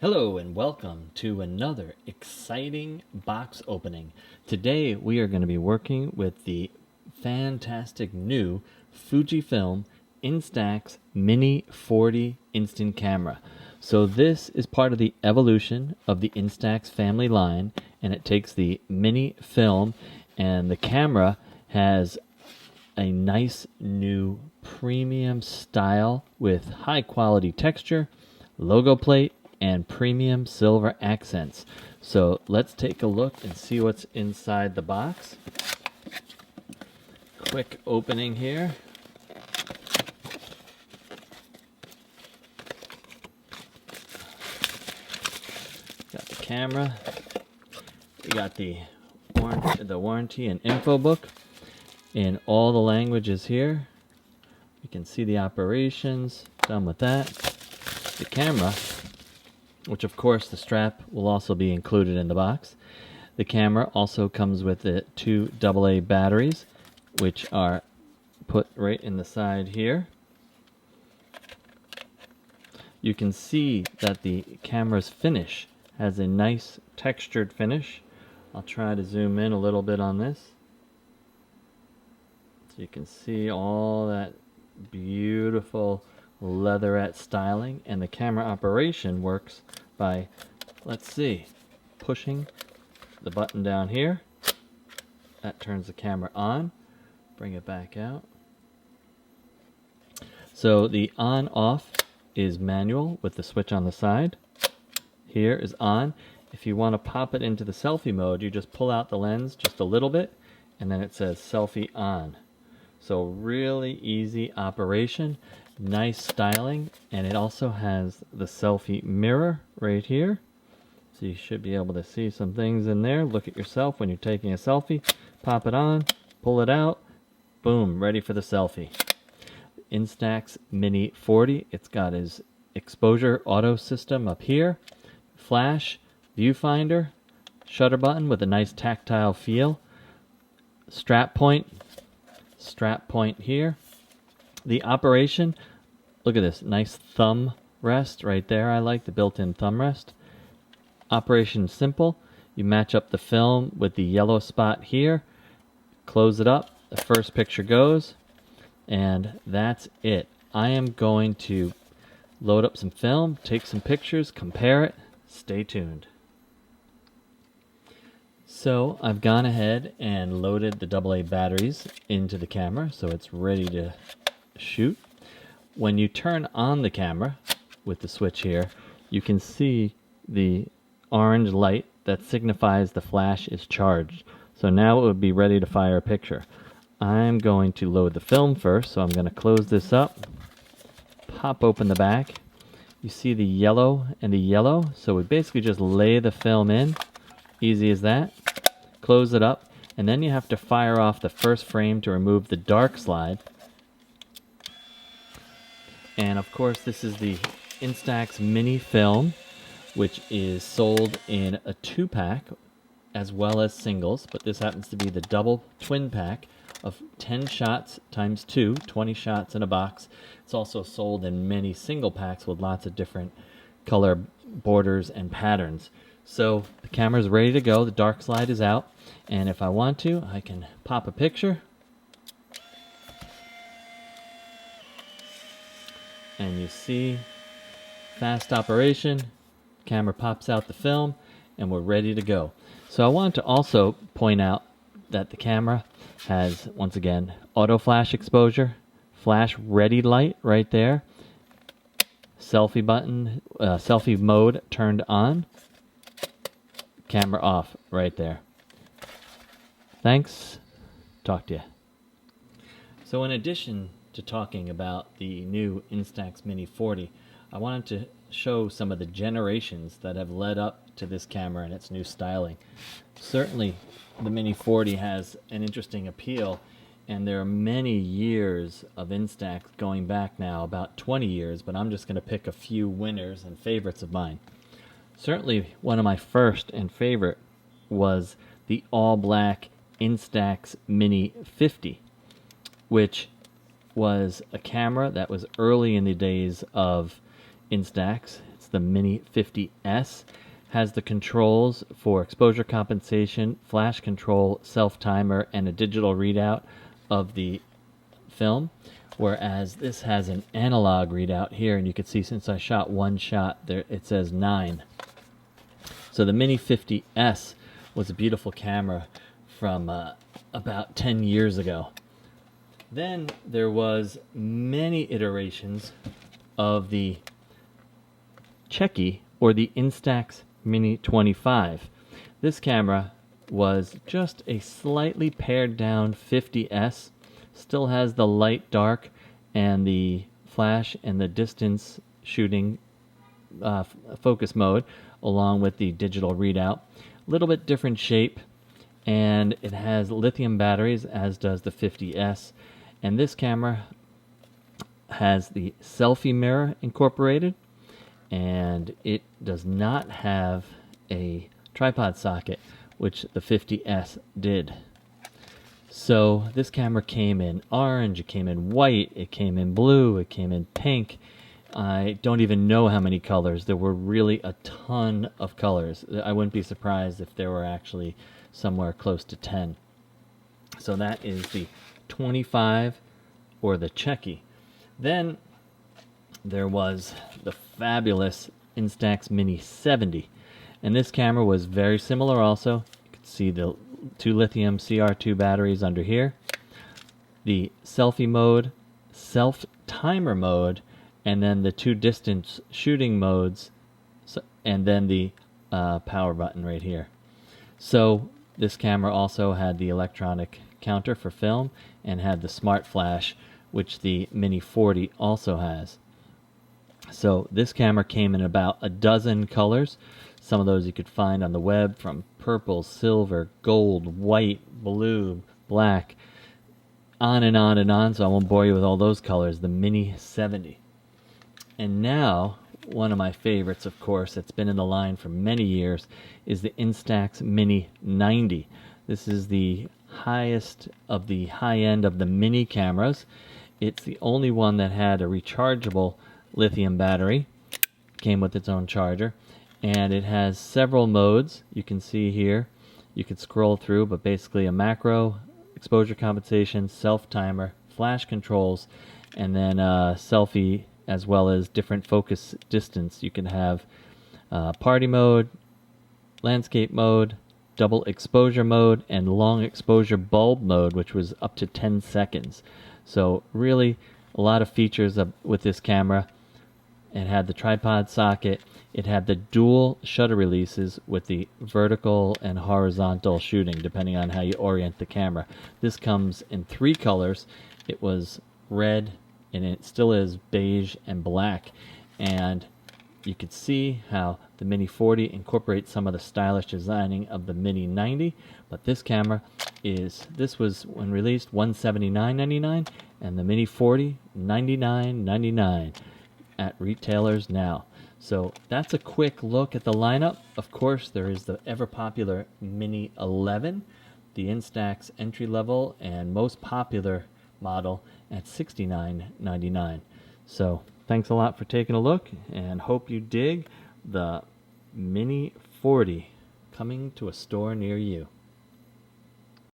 Hello and welcome to another exciting box opening. Today we are going to be working with the fantastic new Fujifilm Instax Mini 40 instant camera. So this is part of the evolution of the Instax family line, and it takes the mini film, and the camera has a nice new premium style with high quality texture, logo plate, and premium silver accents. So let's take a look and see what's inside the box. Quick opening here. Got the camera. We got the warranty and info book in all the languages here. You can see the operations. Done with that. The camera, which of course the strap will also be included in the box. The camera also comes with the two AA batteries, which are put right in the side here. You can see that the camera's finish has a nice textured finish. I'll try to zoom in a little bit on this. So you can see all that beautiful leatherette styling, and the camera operation works by, let's see, pushing the button down here. That turns the camera on. Bring it back out. So the on off is manual with the switch on the side. Here is on. If you want to pop it into the selfie mode, you just pull out the lens just a little bit, and then it says selfie on. So really easy operation, nice styling, and it also has the selfie mirror right here. So you should be able to see some things in there. Look at yourself when you're taking a selfie. Pop it on, pull it out, boom, ready for the selfie. Instax Mini 40, it's got his exposure auto system up here, flash, viewfinder, shutter button with a nice tactile feel, strap point here. The operation, look at this nice thumb rest right there. I like the built-in thumb rest. Operation simple. You match up the film with the yellow spot here, close it up, the first picture goes, and that's it. I am going to load up some film, take some pictures, compare it. Stay tuned. So I've gone ahead and loaded the AA batteries into the camera, so it's ready to shoot. When you turn on the camera with the switch here, you can see the orange light that signifies the flash is charged. So now it would be ready to fire a picture. I'm going to load the film first, so I'm going to close this up, pop open the back. You see the yellow and the yellow, so we basically just lay the film in. Easy as that. Close it up, and then you have to fire off the first frame to remove the dark slide. And of course, this is the Instax Mini film, which is sold in a 2-pack as well as singles, but this happens to be the double twin pack of 10 shots times 2, 20 shots in a box. It's also sold in many single packs with lots of different color borders and patterns. So the camera's ready to go, the dark slide is out, and if I want to, I can pop a picture. And you see, fast operation, camera pops out the film, and we're ready to go. So I want to also point out that the camera has, once again, auto flash exposure, flash ready light right there, selfie button, selfie mode turned on, camera off right there. Thanks. Talk to you. So in addition to talking about the new Instax Mini 40, I wanted to show some of the generations that have led up to this camera and its new styling. Certainly the Mini 40 has an interesting appeal, and there are many years of Instax going back now, about 20 years, but I'm just going to pick a few winners and favorites of mine. Certainly one of my first and favorite was the all-black Instax Mini 50, which was a camera that was early in the days of Instax. It's the Mini 50S has the controls for exposure compensation, flash control, self-timer, and a digital readout of the film, whereas this has an analog readout here, and you can see since I shot one shot there, it says 9. So the Mini 50S was a beautiful camera from about 10 years ago. Then there was many iterations of the Checky, or the Instax Mini 25. This camera was just a slightly pared down 50S, still has the light dark and the flash and the distance shooting focus mode, along with the digital readout. A little bit different shape, and it has lithium batteries, as does the 50S. And this camera has the Selfie Mirror incorporated, and it does not have a tripod socket, which the 50S did. So this camera came in orange, it came in white, it came in blue, it came in pink. I don't even know how many colors. There were really a ton of colors. I wouldn't be surprised if there were actually somewhere close to 10. So that is the 25, or the Checky. Then there was the fabulous Instax Mini 70. And this camera was very similar also. You can see the 2 lithium CR2 batteries under here. The selfie mode, self-timer mode, and then the 2 distance shooting modes, and then the power button right here. So this camera also had the electronic counter for film and had the smart flash, which the Mini 40 also has. So this camera came in about a dozen colors. Some of those you could find on the web, from purple, silver, gold, white, blue, black, on and on and on, so I won't bore you with all those colors. The Mini 70. And now, one of my favorites, of course, that's been in the line for many years, is the Instax Mini 90. This is the highest of the high end of the mini cameras. It's the only one that had a rechargeable lithium battery, came with its own charger, and it has several modes. You can see here, you could scroll through, but basically a macro, exposure compensation, self-timer, flash controls, and then selfie, as well as different focus distance. You can have party mode, landscape mode, double exposure mode, and long exposure bulb mode, which was up to 10 seconds. So really a lot of features with this camera. It had the tripod socket. It had the dual shutter releases with the vertical and horizontal shooting, depending on how you orient the camera. This comes in 3 colors. It was red, and it still is beige and black. And you could see how the Mini 40 incorporates some of the stylish designing of the Mini 90, but this camera this was, when released, $179.99, and the Mini 40, $99.99 at retailers now. So that's a quick look at the lineup. Of course, there is the ever-popular Mini 11, the Instax entry-level and most popular model at $69.99. So thanks a lot for taking a look, and hope you dig the Mini 40 coming to a store near you.